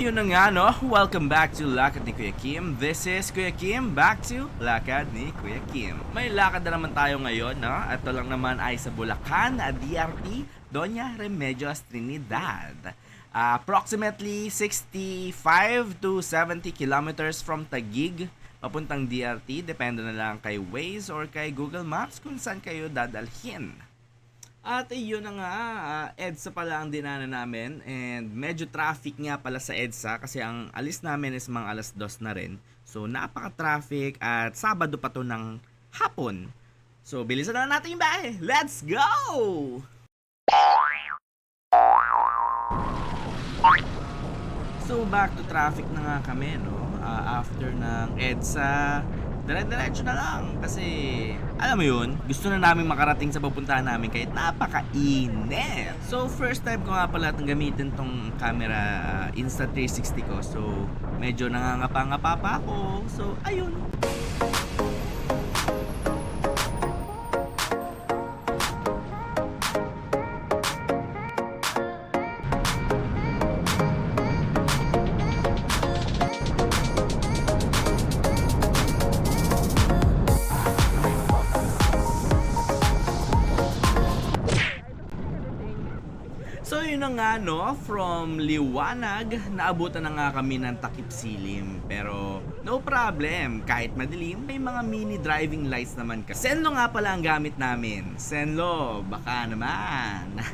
yun na nga no, welcome back to Lakad ni Kuya Kim. This is Kuya Kim, back to Lakad ni Kuya Kim. May lakad na naman tayo ngayon no, at ito lang naman ay sa Bulacan, DRT, Doña Remedios Trinidad. Approximately 65 to 70 kilometers from Taguig, papuntang DRT, depende na lang kay Waze or kay Google Maps kung saan kayo dadalhin. At yun na nga, EDSA pala ang dinaanan namin and medyo traffic nga pala sa EDSA kasi ang alis namin is mga alas 2 na rin. So napaka-traffic at Sabado pa to ng hapon. So bilisan na natin yung bahay. Let's go! So back to traffic na nga kami no. After ng EDSA, dire-diretso na lang kasi alam mo yun, gusto na namin makarating sa pupuntahan namin kahit napaka-init. So first time ko nga pala itong gamitin tong camera Insta360 ko. So medyo nangangapa-ngapa pa ako. So ayun. So yun na nga no, from liwanag, naabutan na nga kami ng takip silim. Pero no problem, kahit madilim, may mga mini driving lights naman kasi. Senlo nga pala ang gamit namin. Senlo, baka naman.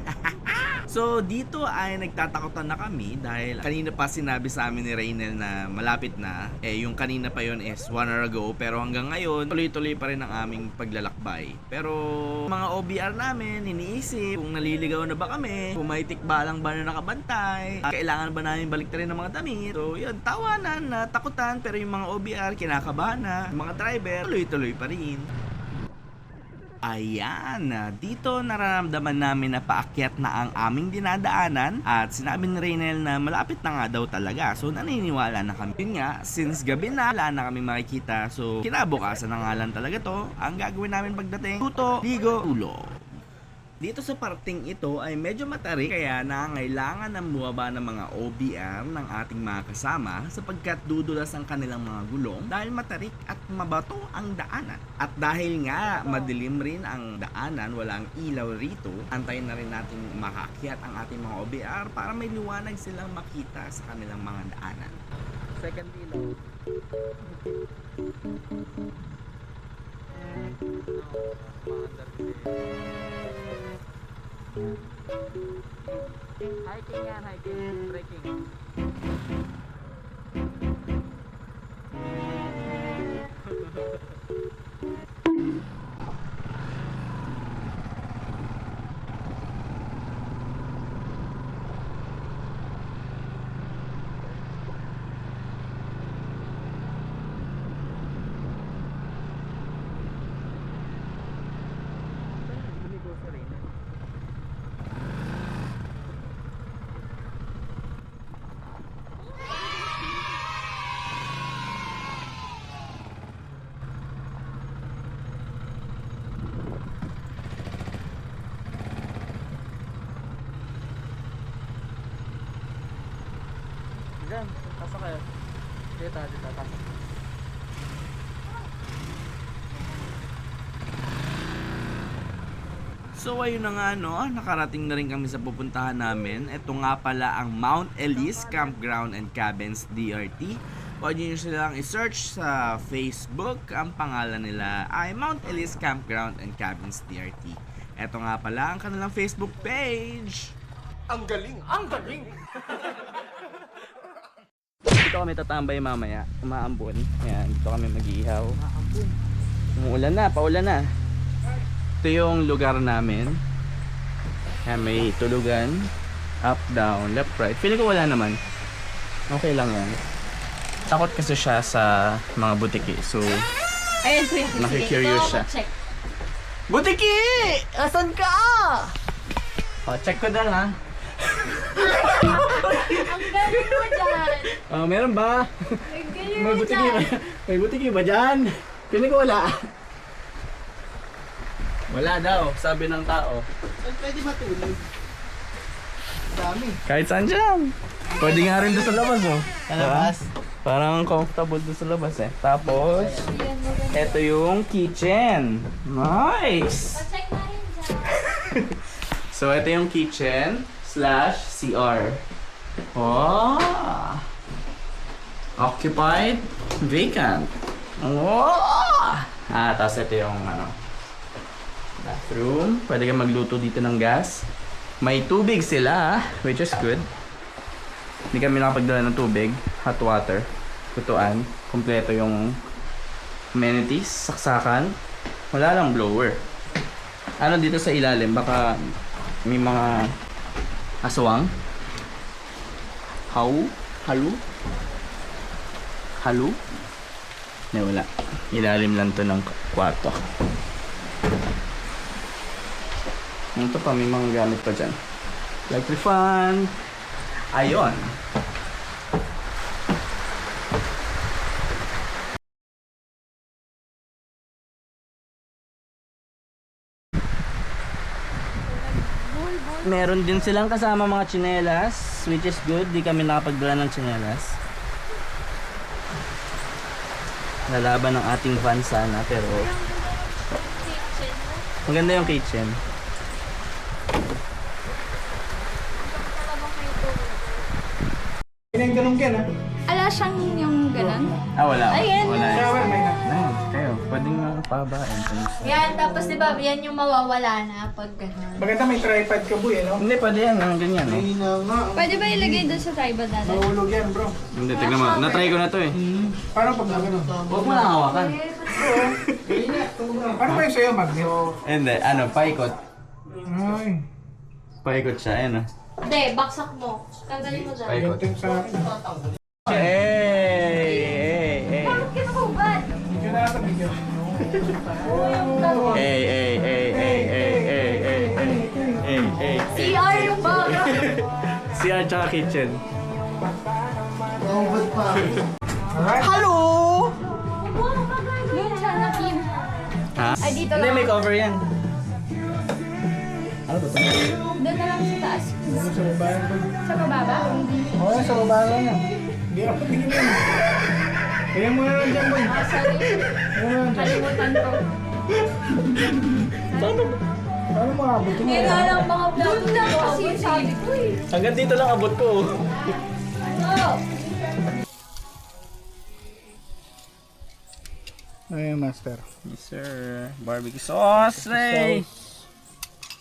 So dito ay nagtatakutan na kami dahil kanina pa sinabi sa amin ni Raynel na malapit na. Yung kanina pa yon is 1 hour ago, pero hanggang ngayon tuloy-tuloy pa rin ang aming paglalakbay. Pero mga OBR namin, iniisip kung naliligaw na ba kami, kung may tikbalang ba na nakabantay, kailangan ba namin baliktarin ng mga damit. So yun, tawanan na takutan, pero yung mga OBR kinakabahan na, yung mga driver tuloy-tuloy pa rin. Ayan, dito nararamdaman namin na paakyat na ang aming dinadaanan at sinabi ni Raynel na malapit na nga daw talaga. So naniniwala na kami. Yun nga, since gabi na, wala na kami makikita. So kinabukasan na nga lang talaga to. Ang gagawin namin pagdating, tuto, ligo, tulog. Dito sa parting ito ay medyo matarik kaya nangangailangan ng bumaba ng mga OBR ng ating mga kasama sapagkat dudulas ang kanilang mga gulong dahil matarik at mabato ang daanan. At dahil nga madilim rin ang daanan, walang ilaw rito, antayin na rin natin makakyat ang ating mga OBR para may liwanag silang makita sa kanilang mga daanan. Second ilaw. Hiking yan, hiking, trekking. Diyan, pasok kayo. Dito, pasok. So ayun na nga no, nakarating na rin kami sa pupuntahan namin. Ito nga pala ang Mount Elise Campground and Cabins DRT. Pwede nyo silang i-search sa Facebook. Ang pangalan nila ay Mount Elise Campground and Cabins DRT. Ito nga pala ang kanilang Facebook page. Ang galing! Ang galing! Dito kami tatambay mamaya, umaambon. Ayan, dito kami mag-iihaw. Umuulan na, paulan na. Ito yung lugar namin. Ayan, may tulugan. Up, down, left, right. Feeling ko wala naman. Okay lang yan. Takot kasi siya sa mga butiki. So, Ayun, kuya. nakikurious siya. Check. Butiki! Asan ka? O, check ko na ha. Ang galing mo dyan. Meron ba? Ang galing May mo butiki dyan. ba? May butiki ba dyan? Feeling ko wala. Wala daw, sabi ng tao. Saan pwede matulog? Dami. Kahit saan dyan. Pwede nga rin doon sa labas, oh. Sa labas? Parang comfortable doon sa labas, eh. Tapos, ito yung kitchen. Nice! Check na rin dyan. So, ito yung kitchen slash CR. Oh! Occupied, vacant. Oh! Tapos ito yung bathroom. Pwede kang magluto dito ng gas. May tubig sila, which is good. Hindi kami nakapagdala ng tubig, hot water, kutuan. Kompleto yung amenities, saksakan. Wala lang blower. Ano dito sa ilalim? Baka may mga aswang? Halo? Hindi, wala. Ilalim lang to ng kwarto. Ito pa, may mga gamit pa dyan. Electric fan. Ayon. Meron din silang kasama mga tsinelas, which is good. Di kami nakapagdala ng tsinelas. Lalaban ng ating van sana, pero maganda yung kitchen. Ganun ka na. Ala siyang yung ganun. Wala. Ayan. Wala. Shower may na. Nice. Kayo, pwedeng pabain. Yan, tapos di ba yan yung mawawala na pag ganun. Maganda may tripod ka, boy, ano? Hindi, pwede yan. Ganyan, no? Ay, na nga. Pwede ba ilagay doon sa tripod natin? Mahulog yan, bro. Hindi, tignan mo. Na-try ko na to eh. Parang pag gano'n. Huwag mo lang hawakan. Ano ba yung sa'yo, magnet? Hindi, paikot. Ay, Paikot siya, ayan ah. Hindi, baksak mo. Tanggalin mo dyan. Paikot. ganito yung sa akin. Hey! Bakit kinakubad? Medyo na ata, medyo. Hey! CR yung baka. CR tsaka kitchen. Alright. Hello! Yun siya na Kim. Ha? Ay, dito Hindi, lang. may cover yan. Ano ba ito? Doon na lang sa taas. Ano sa baba yan, boy? Sa baba ba? Oo, sa baba lang yan. Hindi ako tingin yan. Kaya mo na lang dyan, boy. Sorry. Kaya mo na lang dyan. Kalimutan ko. Paano makabot mo? Kaya lang mga vlog. Doon lang kasi yung sabi ko eh. Hanggang dito lang abot ko. Oh. Ayun, master. Yes, sir. Barbecue sauce, Ray!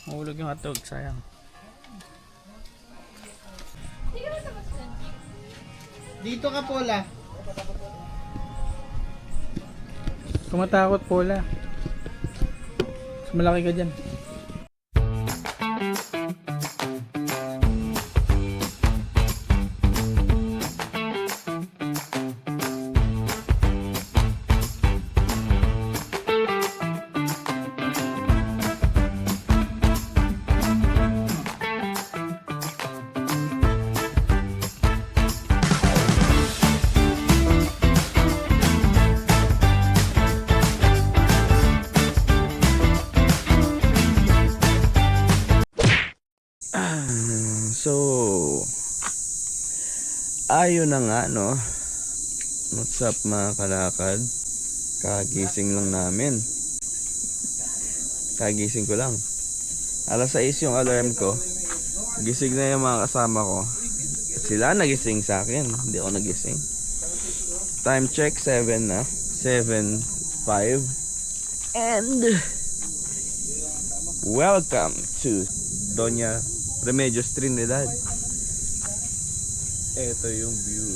Mahulog yung hotdog, sayang. Dito ka, Pola. Kumatakot, Pola. Mas malaki ka dyan. So, ayun na nga, no? What's up, mga kalakad? Kagising lang namin. Kagising ko lang. Alas 6 yung alarm ko. Gising na yung mga kasama ko. Sila nagising sa akin. Hindi ako nagising. Time check, 7 na. 7:05. And welcome to Doña Remedios Trinidad. Ito yung view.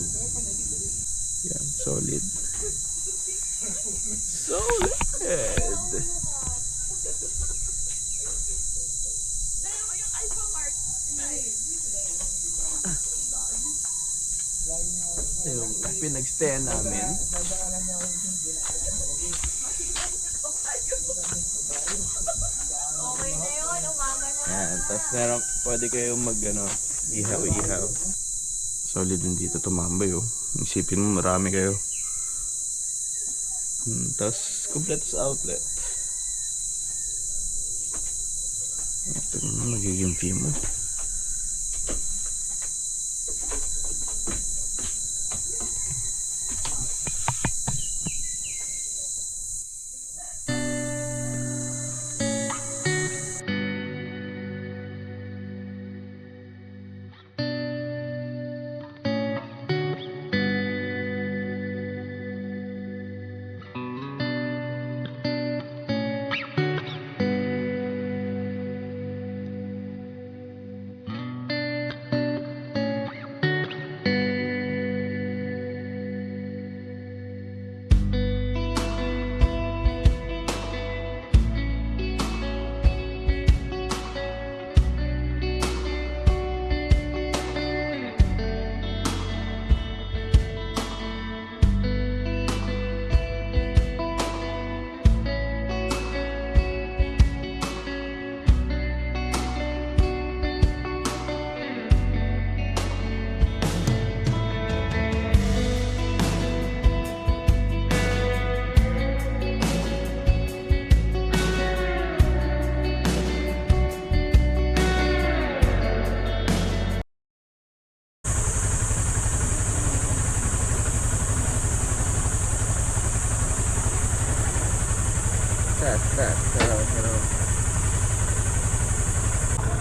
Yan, solid. Solid. Yung pinagstay namin. Yan, tapos meron, pwede kayong ihaw-ihaw. Solid din dito tumambay, oh. Isipin mo, marami kayo. Tapos, kompleto sa outlet. Ito na magiging view mo.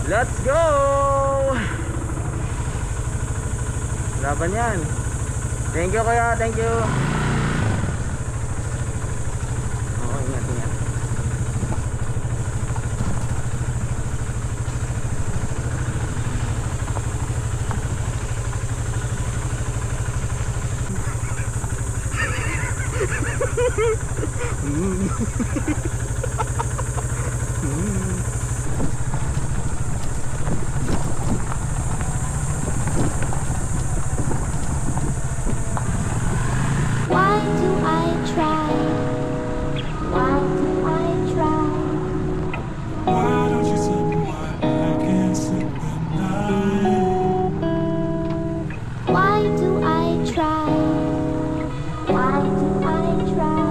Let's go! Laban yan. Thank you kuya, thank you. Oo, ingat, ingat. Why do I try? Why do I try? Why don't you tell me why I can't sleep at night? Why do I try? Why do I try?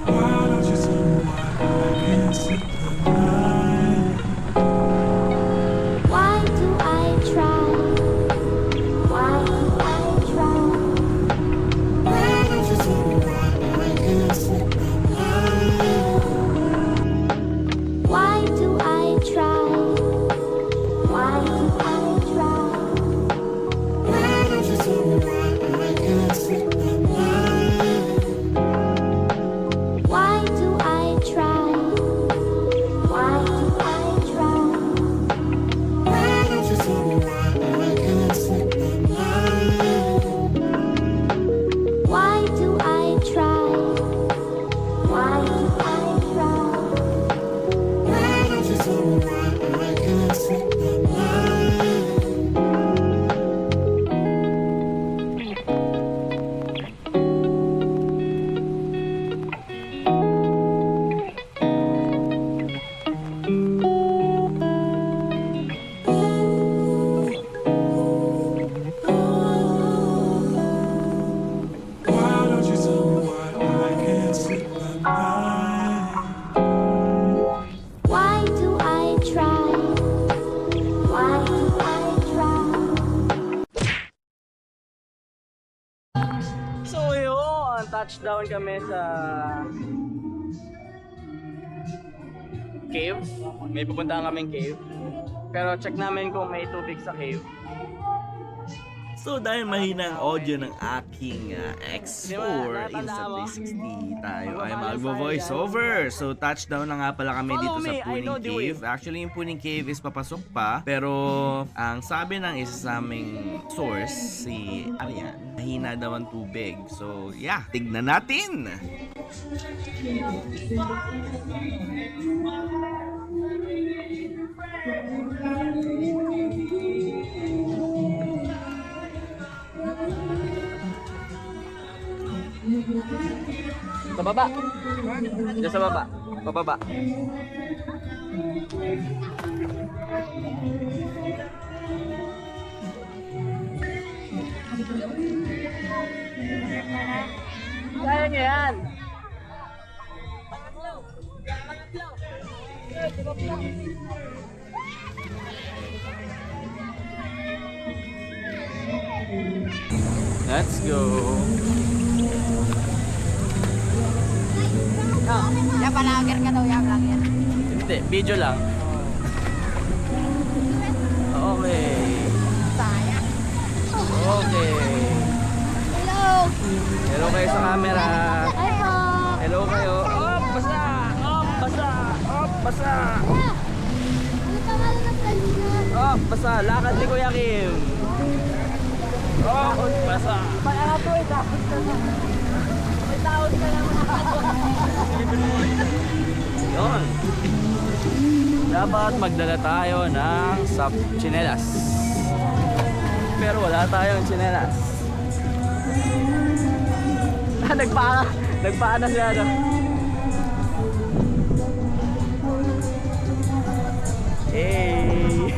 Why don't you tell me why I can't sleep at night? Why do I try? Why do I try? Why don't you tell me why I can't sleep at night? Why do I try? Why do I try? Why don't you tell me why I can't sleep at night? Why do I try? Why do I try? Why don't you tell me why I can't sleep at night? Why do I try? Why do I try? Why don't you tell me why I can't sleep at night? Why don't you tell me why I can't sleep at night? Why do I try? Why do I try? So yun, touchdown kami sa cave. May pupuntahan kaming cave. Pero check namin kung may tubig sa cave. So dahil mahina ang audio ng aking X4 Insta360, tayo ay magvo-voice over. So touchdown na nga pala kami dito sa Puning Cave. Actually yung Puning Cave is papasok pa, pero ang sabi ng isa sa aming source, si Arian, mahina daw ang tubig. So yeah, tignan natin! Sa baba. Diyan sa baba. Pababa. Kaya niya yan. Let's go. Oh, ya palager ka daw, ya vlogger. Hindi, video lang. Okay. Sayang. Okay. Hello. Hello kayo sa camera. Hi po. Hello kayo. Oh, basa! Oh, basa! Oh, basa! Ano pangalan ng kanina? Oh, basa! Lakad ni Kuya Kim. Oh, basa! Parang po, itapos ka na. May tawad ka naman. Yun. Dapat magdala tayo ng tsinelas. Pero wala tayong tsinelas. Nagpaa na siya. Hey!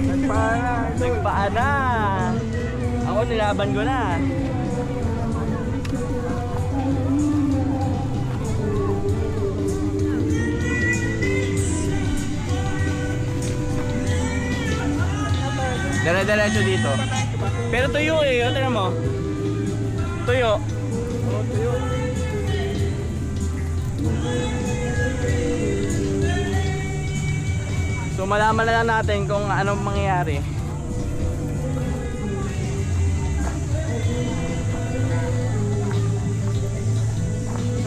Nagpaa na! Ako nilaban ko na. Dire-diretso dito. Pero tuyo eh, o tingnan mo. Tuyo. So malaman na lang natin kung anong mangyayari.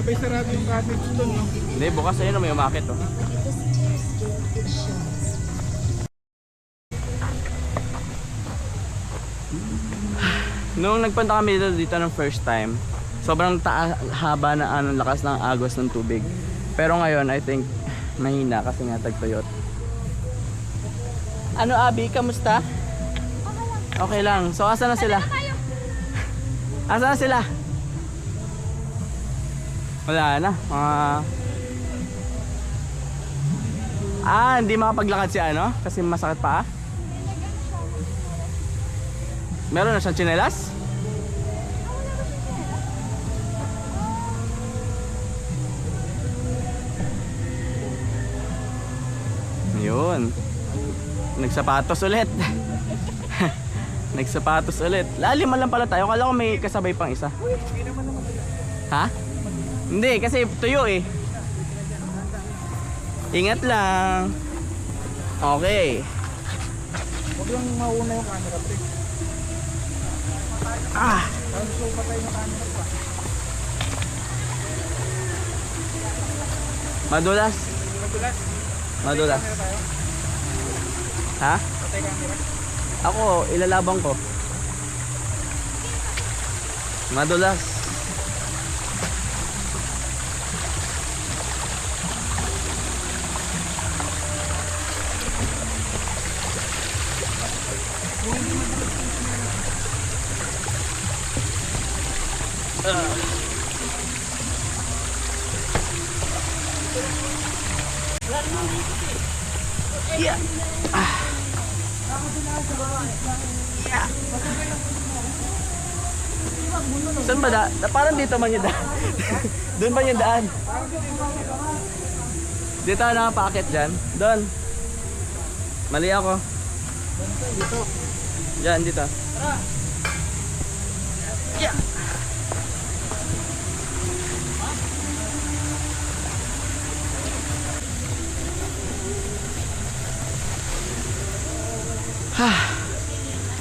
Sabay sarado yung cottage doon, no? Hindi, bukas ayun na may umakit oh. Nung nagpunta kami dito ng first time, sobrang haba na lakas ng agos ng tubig. Pero ngayon, I think mahina kasi nga tagtuyot. Ano Abi, kamusta? Okay lang. So asa na sila? Asa na sila? Wala na. Hindi makapaglakad si ano? Kasi masakit pa. Meron na siyang tsinelas? Yun. Nagsapatos ulit. Nagsapatos ulit. Laliman lang pala tayo. Kala ko may kasabay pang isa. Ha? Hindi, kasi tuyo eh. Ingat lang. Okay. Huwag lang mauna yung camera, pre. So, patay na camera pa. Madulas. Madulas. Madulas. Camera tayo. Ha? Patay camera. Ako, ilalabang ko. Madulas. Yeah. Saan ba parang dito man yung daan. Doon ba yung daan? Dito ako nakapakit dyan. Doon. Mali ako. Dito. Dyan, dito. Yeah.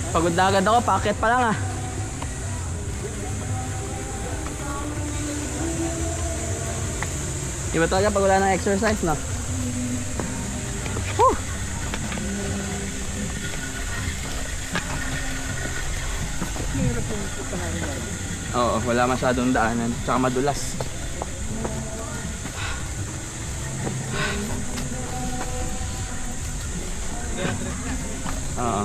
Pagod na agad ako, packet pa lang ah. Iba talaga pag wala ng exercise, no? Whew! Oo, wala masyadong daanan. Tsaka madulas. Oo.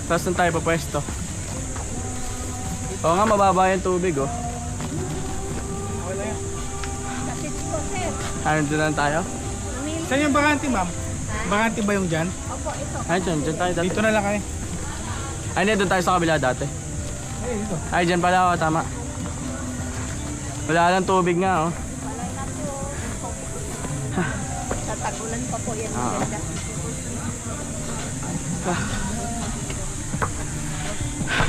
Tapos saan tayo papwesto? Oo nga, mababa yung tubig oh. Ano, doon lang tayo? Saan yung bakante, ma'am? Bakante ba yung dyan? Ay, dyan tayo dati. Dito na lang kayo. Ay, hindi, doon tayo sa kabila dati. Ay, dito. Ay, dyan pala ako, tama. Wala lang tubig nga oh. Tatagulan pa po yan. Oo.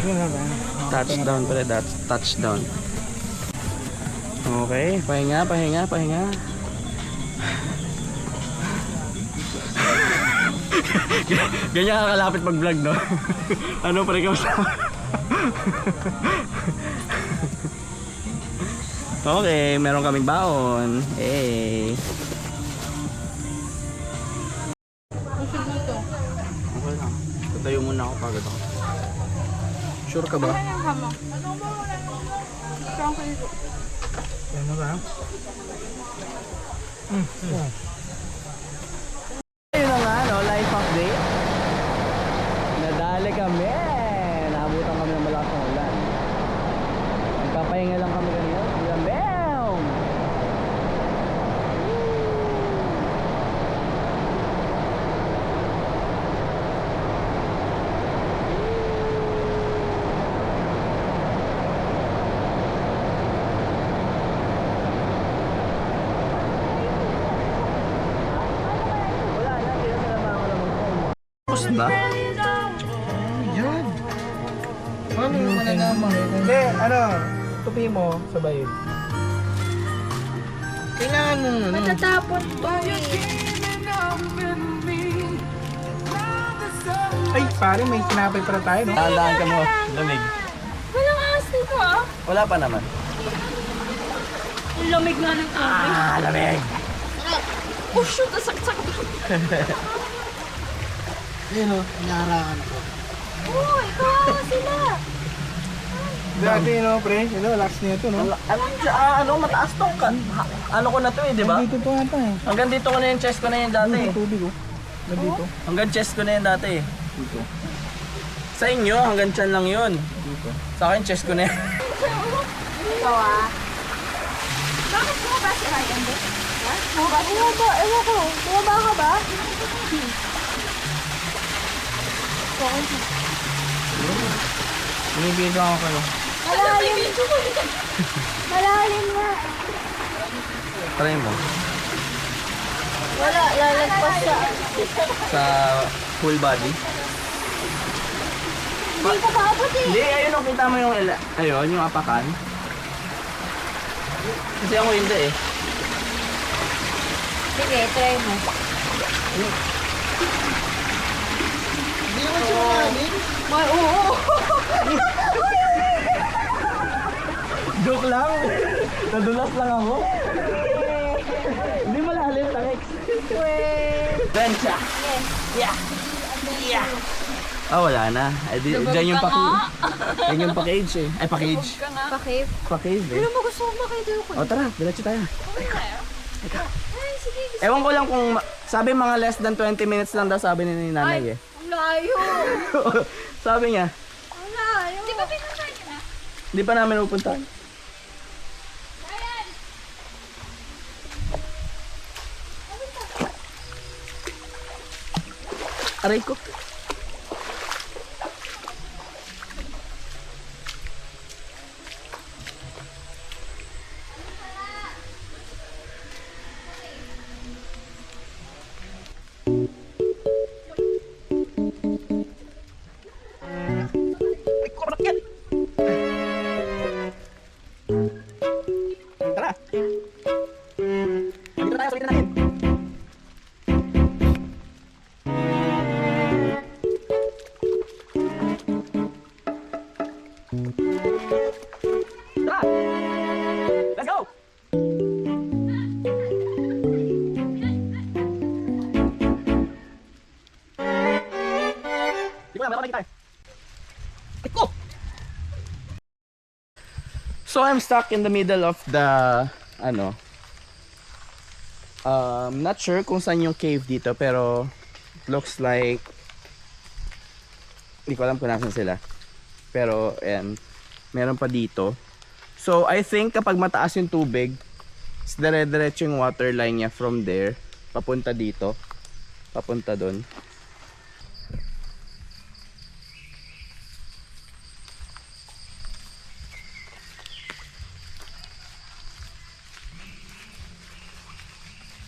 Touchdown pala, that's touchdown. Okay, pahinga. Ganyan kakalapit mag-vlog, no? Ano pa rin Okay, meron kaming baon. Hey. Okay lang. Tatayo muna ako pagod ako. Sure ka ba? Ano ba? Ayun na nga, no? Life update. Nadali kami. Naabutan kami ng malakas ng ulan. Nagpapahinga lang kami kanina. Bam! Tapos ba? Yan. Paano yung malalaman eh? Hindi, ano, tupi mo sa bayid. Kailangan mo, ano? Matatapon to eh. Ay, pare, may kinapay para tayo, no? Tandaan ka mo, lamig. Walang aas dito ah. Wala pa naman. Ang lamig nga ng tubig. Lamig! Oh shoot, nasaksak to. Ayun, no? Inaarakan ako. Oh, ikaw sila. Dati, no, pre? Ito, last nito, no? Ano, mataas to ka. Ano ko na to eh, di ba? Dito to ata eh. Hanggang dito ko na yung chest ko na yun dati. Ano, tubig, oh. Nandito. Hanggang chest ko na yun dati. Dito. Sa inyo, hanggang chan lang yun. Dito. Sa akin, chest ko na yan. Ikaw ah. Bakit bumaba si Ryan doon? Bumaba? Bumaba, ewan ko. Bumaba ka ba? Binibidyo ako kayo. Malalim. Malalim nga. Try mo. Wala, lalagpas siya. Sa full body. Hindi ko paabot eh. Hindi, ayun o, kita mo yung, ayun, yung apakan. Kasi ako hindi eh. Sige, try mo. Hindi naman siya malalim. May oo. Joke lang. Nadulas lang ako. Hindi malalim, Tarex. Bencha. Yeah. Yeah. Ah, wala na. Eh, dyan yung dyan yung package eh. Ay, package. Pakip. Package eh. Ano mo gusto mo makita ko? O tara, diretso tayo. Ay, sige. Ewan ko lang kung, sabi mga less than 20 minutes lang daw sabi ni nanay eh. Ang layo. Sabi niya, Ang layo. Di ba pinuntahan ka na? hindi pa namin pupuntahan. Aray ko. Tara. Dito tayo, sabihin natin. Tara. Let's go. Di ba, meron tayo. Go. So I'm stuck in the middle of the not sure kung saan yung cave dito pero looks like hindi ko alam kung nasan sila. Pero meron pa dito. So I think kapag mataas yung tubig, dire-diretso yung water line niya from there papunta dito, papunta doon.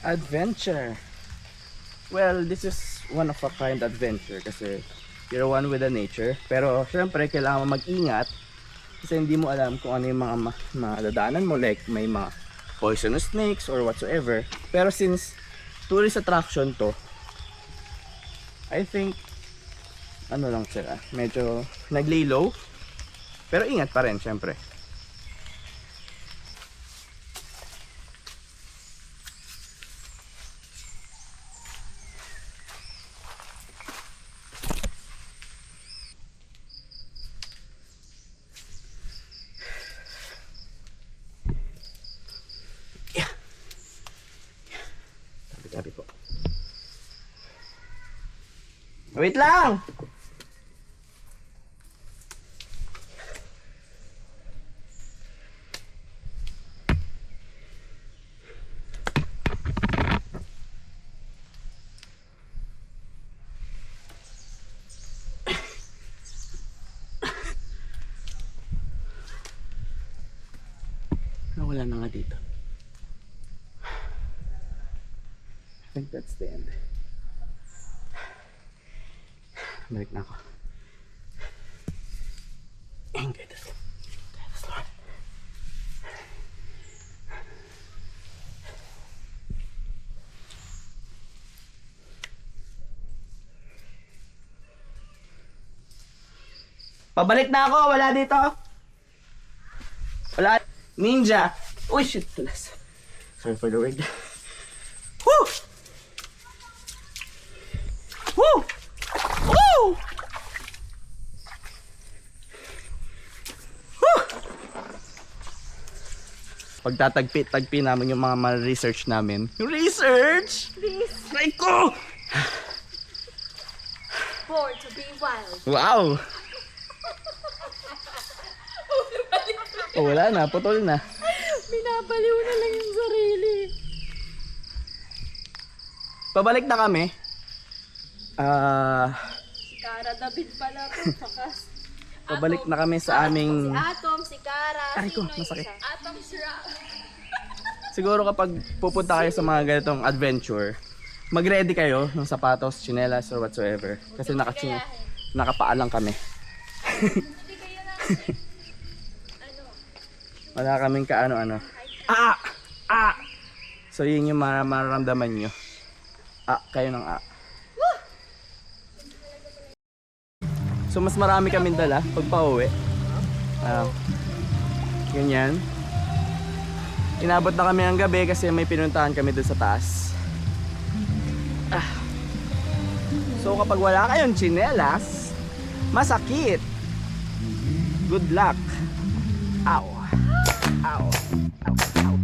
Adventure. Well, this is one of a kind adventure kasi You're one with the nature. Pero syempre, kailangan mo mag-ingat kasi hindi mo alam kung ano yung mga madadaanan mo. Like may mga poisonous snakes or whatsoever. Pero since tourist attraction to, I think ano lang sila, medyo nag-lay low. Pero ingat pa rin syempre. Tabi po. Wait lang! Wala na nga dito. I think that's the end. Balik na ako. Ingay das. Lord. Pabalik na ako. Wala dito. Wala. Ninja. Uy, shit. Tulas. Sorry for the wig. Woo! Woo! Woo! Woo! Pagtatagpi namin yung mga research namin. Yung research! Please. Try ko! Born to be wild. Wow! Oh, wala na. Putol na. Binabaliw na lang yung sarili. Pabalik na kami. Si Cara David pala po. Saka Pabalik na kami sa aming... si Atom, si Cara. Aray ko, sino yung masakit. isa? Atom, si Rock. Siguro kapag pupunta kayo sa mga ganitong adventure, mag-ready kayo ng sapatos, tsinelas, or whatsoever. Kasi nakapaalang kami. Hindi kayo na. Wala kaming kaano-ano. Ah! Ah! So yun yung mararamdaman nyo. Ah, kayo ng ah. So mas marami kaming dala pag pauwi. Ganyan. Inabot na kami ng gabi kasi may pinuntahan kami doon sa taas. Ah. So kapag wala kayong tsinelas, masakit. Good luck. Ow. Ow. Ow. Ow.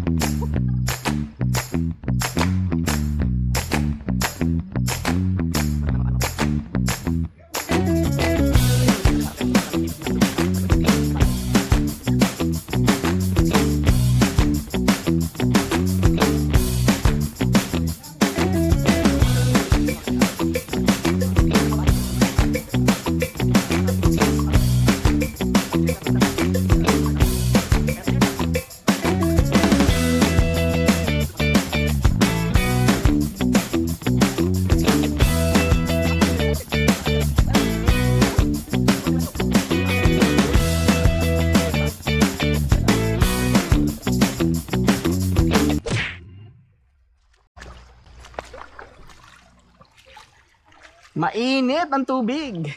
Mainit ang tubig.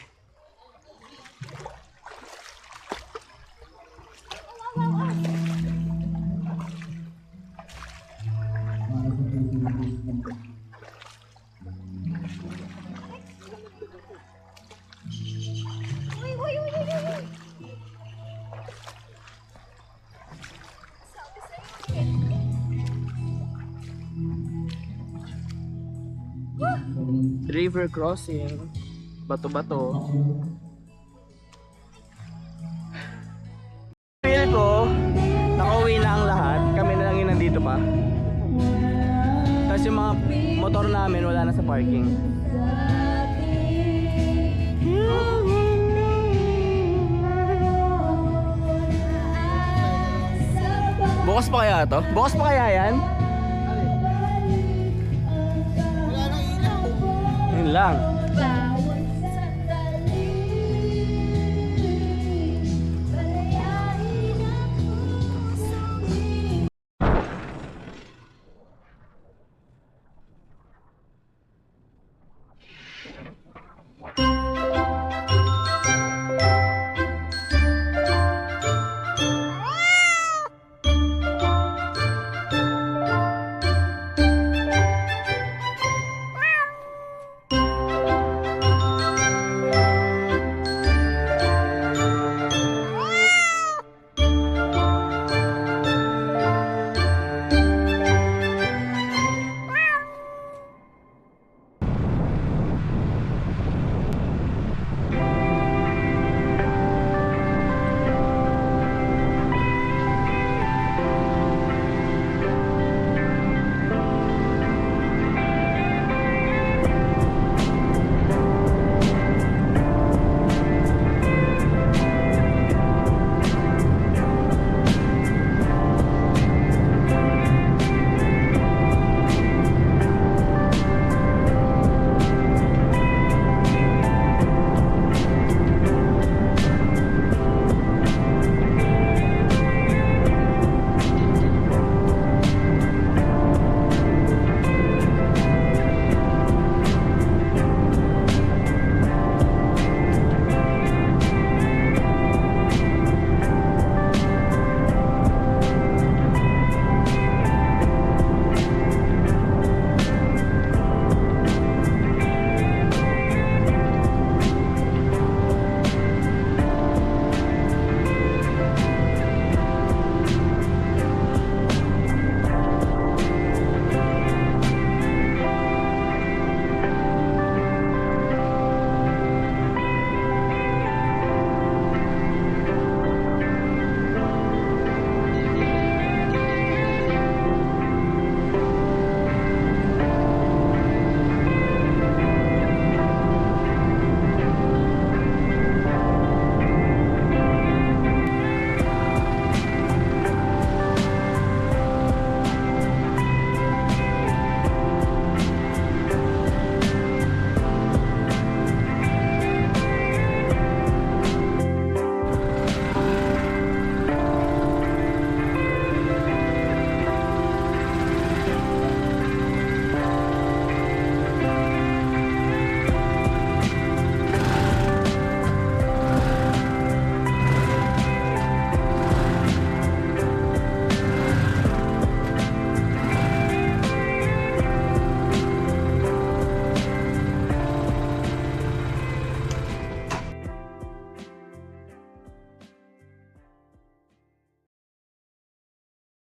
River crossing. Bato-bato. Feel ko, nakauwi na ang lahat. Kami na lang yung nandito pa. Tapos yung mga motor namin wala na sa parking. Bukas pa kaya to? Bukas pa kaya yan? Wala nang ilaw. Yun lang.